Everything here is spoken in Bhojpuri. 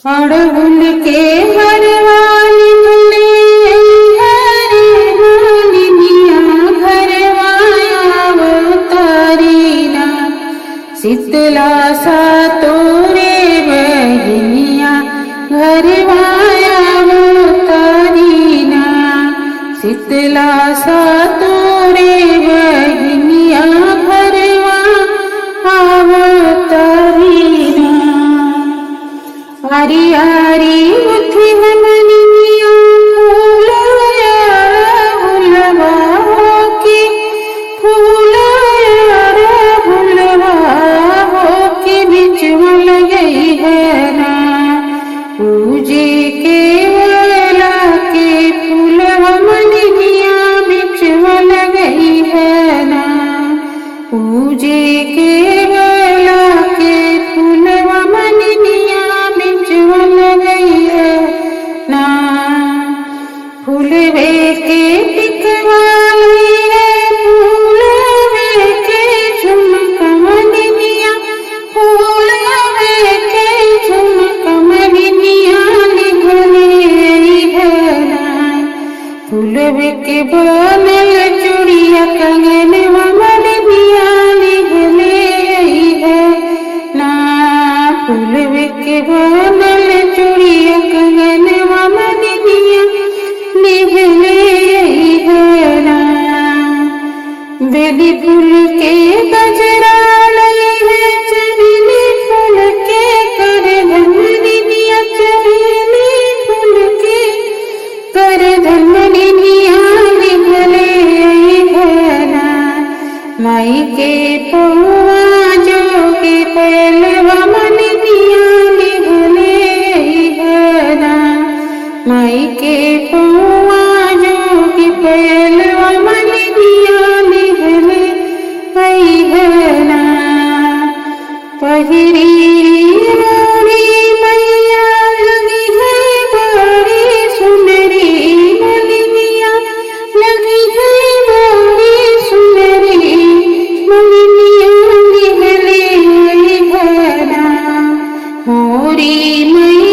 अड़हुल के हरवाली भले हरे मालिनिया घरवाया अवतारीना शीतला सा तोरे बहनिया घरवाया अवतारीना शीतला सा तोरे बहनिया घरवा अवतारीना आरी आरी उठी हमनिया फूलया हुलवा के फूलया हुलवा के बीच में गई है ना पूजे के वेला के फूल हमनिया बीच में गई है ना पूजे के वेला के फूल हमनिया फूलवे के टिकवाली है फूलवे के झुमका मनिया फूलवे के झुमका मनिया निकले है ना फूलवे के बनल चूड़िया कंगन मनिया निकले है ना फूलवे के बनल चूड़िया कंगन मनिया निकले है ना बेली फूल के गजरा लई है चमेली फूल के कर धमनिया चमेली फूल के कर धमनिया निकले है ना माई के पौआ जो के पहलवा मनिया निकले है ना माई के पौआ जो के पहलवा मनिया निकले है ना पहिरी मोरी मैया लगी है बड़ी सुनरी मनिया लगी है बड़ी सुनरी मनिया निकले है ना मोरी मैया